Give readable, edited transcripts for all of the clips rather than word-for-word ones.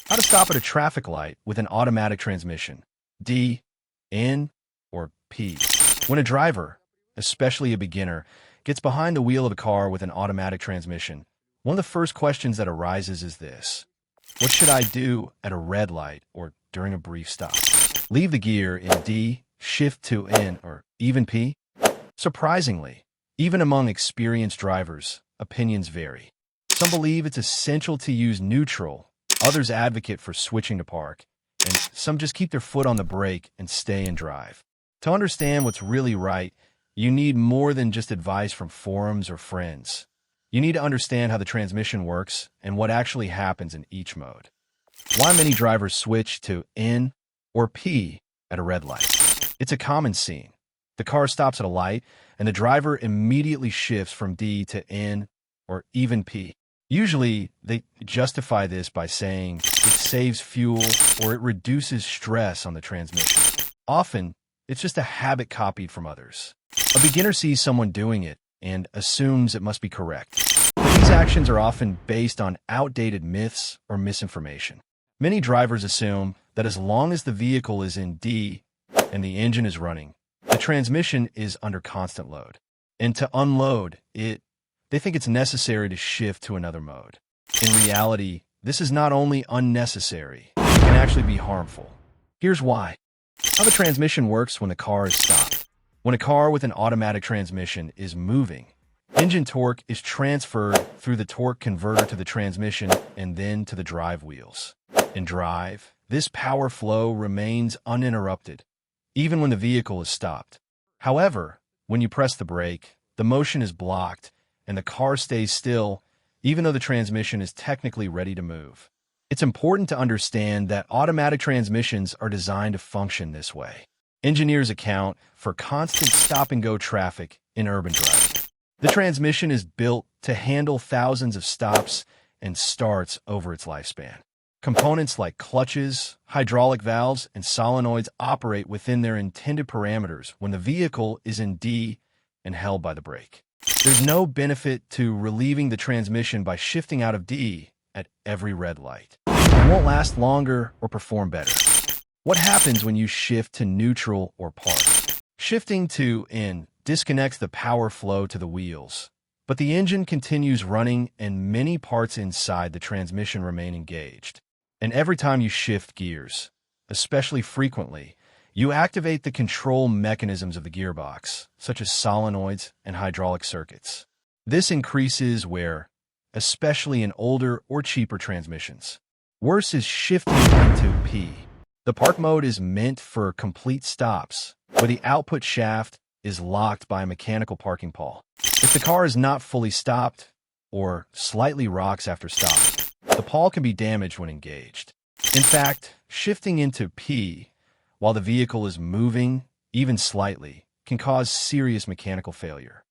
How to stop at a traffic light with an automatic transmission. D, N, or P. When a driver, especially a beginner, gets behind the wheel of a car with an automatic transmission, one of the first questions that arises is this: what should I do at a red light or during a brief stop? Leave the gear in D, shift to N, or even P? Surprisingly, even among experienced drivers, opinions vary. Some believe it's essential to use neutral, others advocate for switching to park, and some just keep their foot on the brake and stay and drive. To understand what's really right, you need more than just advice from forums or friends. You need to understand how the transmission works and what actually happens in each mode. Why many drivers switch to N or P at a red light. It's a common scene. The car stops at a light, and the driver immediately shifts from D to N or even P. Usually, they justify this by saying it saves fuel or it reduces stress on the transmission. Often, it's just a habit copied from others. A beginner sees someone doing it and assumes it must be correct. But these actions are often based on outdated myths or misinformation. Many drivers assume that as long as the vehicle is in D and the engine is running, the transmission is under constant load. And to unload it, they think it's necessary to shift to another mode. In reality, this is not only unnecessary, it can actually be harmful. Here's why. How the transmission works when the car is stopped. When a car with an automatic transmission is moving, engine torque is transferred through the torque converter to the transmission and then to the drive wheels. In drive, this power flow remains uninterrupted, even when the vehicle is stopped. However, when you press the brake, the motion is blocked and the car stays still, even though the transmission is technically ready to move. It's important to understand that automatic transmissions are designed to function this way. Engineers account for constant stop-and-go traffic in urban driving. The transmission is built to handle thousands of stops and starts over its lifespan. Components like clutches, hydraulic valves, and solenoids operate within their intended parameters when the vehicle is in D and held by the brake. There's no benefit to relieving the transmission by shifting out of D at every red light. It won't last longer or perform better. What happens when you shift to neutral or park? Shifting to N disconnects the power flow to the wheels, but the engine continues running and many parts inside the transmission remain engaged. And every time you shift gears, especially frequently, you activate the control mechanisms of the gearbox, such as solenoids and hydraulic circuits. This increases wear, especially in older or cheaper transmissions. Worse is shifting into P. The park mode is meant for complete stops, where the output shaft is locked by a mechanical parking pawl. If the car is not fully stopped or slightly rocks after stopping, the pawl can be damaged when engaged. In fact, shifting into P while the vehicle is moving, even slightly, can cause serious mechanical failure.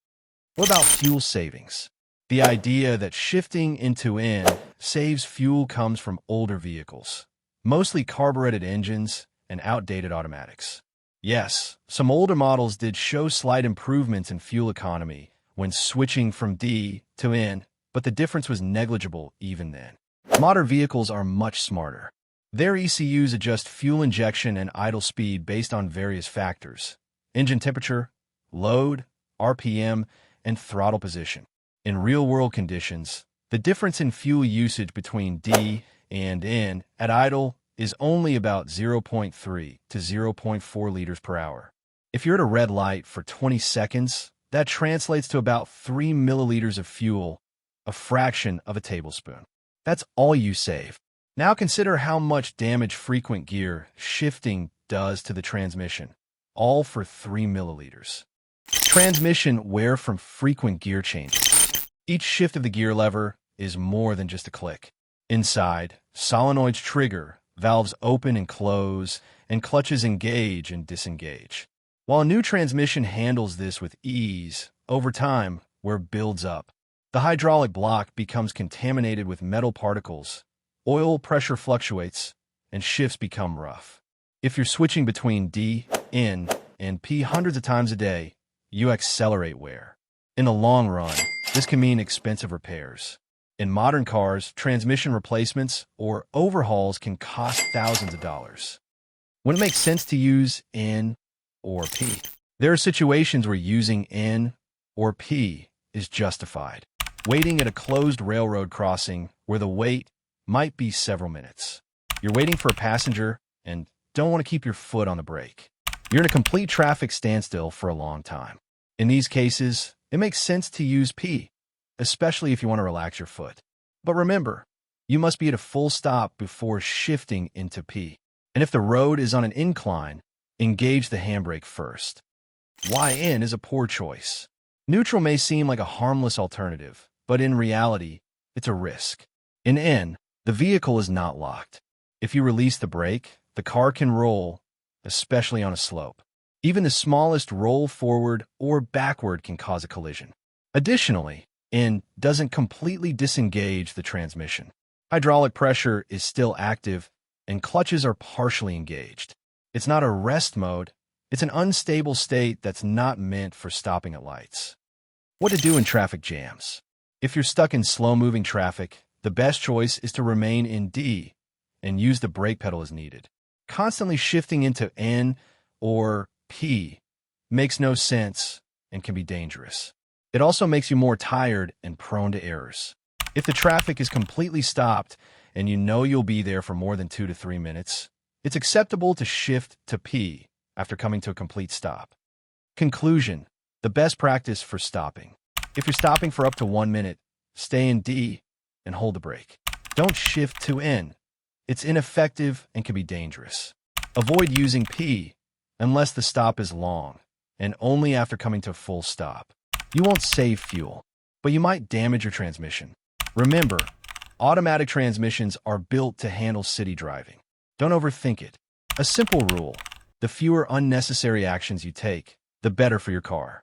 What about fuel savings? The idea that shifting into N saves fuel comes from older vehicles, mostly carbureted engines and outdated automatics. Yes, some older models did show slight improvements in fuel economy when switching from D to N, but the difference was negligible even then. Modern vehicles are much smarter. Their ECUs adjust fuel injection and idle speed based on various factors: engine temperature, load, RPM, and throttle position. In real-world conditions, the difference in fuel usage between D and N at idle is only about 0.3 to 0.4 liters per hour. If you're at a red light for 20 seconds, that translates to about 3 milliliters of fuel, a fraction of a tablespoon. That's all you save. Now consider how much damage frequent gear shifting does to the transmission, all for 3 milliliters. Transmission wear from frequent gear changes. Each shift of the gear lever is more than just a click. Inside, solenoids trigger, valves open and close, and clutches engage and disengage. While a new transmission handles this with ease, over time, wear builds up. The hydraulic block becomes contaminated with metal particles, oil pressure fluctuates, and shifts become rough. If you're switching between D, N, and P hundreds of times a day, you accelerate wear. In the long run, this can mean expensive repairs. In modern cars, transmission replacements or overhauls can cost thousands of dollars. When it makes sense to use N or P. There are situations where using N or P is justified. Waiting at a closed railroad crossing where the wait might be several minutes. You're waiting for a passenger and don't want to keep your foot on the brake. You're in a complete traffic standstill for a long time. In these cases, it makes sense to use P, especially if you want to relax your foot. But remember, you must be at a full stop before shifting into P. And if the road is on an incline, engage the handbrake first. YN is a poor choice. Neutral may seem like a harmless alternative, but in reality, it's a risk. In N, the vehicle is not locked. If you release the brake, the car can roll, especially on a slope. Even the smallest roll forward or backward can cause a collision. Additionally, N doesn't completely disengage the transmission. Hydraulic pressure is still active, and clutches are partially engaged. It's not a rest mode. It's an unstable state that's not meant for stopping at lights. What to do in traffic jams? If you're stuck in slow-moving traffic, the best choice is to remain in D and use the brake pedal as needed. Constantly shifting into N or P makes no sense and can be dangerous. It also makes you more tired and prone to errors. If the traffic is completely stopped and you know you'll be there for more than 2 to 3 minutes, it's acceptable to shift to P after coming to a complete stop. Conclusion: the best practice for stopping. If you're stopping for up to 1 minute, stay in D and hold the brake. Don't shift to N. It's ineffective and can be dangerous. Avoid using P unless the stop is long and only after coming to a full stop. You won't save fuel, but you might damage your transmission. Remember, automatic transmissions are built to handle city driving. Don't overthink it. A simple rule: the fewer unnecessary actions you take, the better for your car.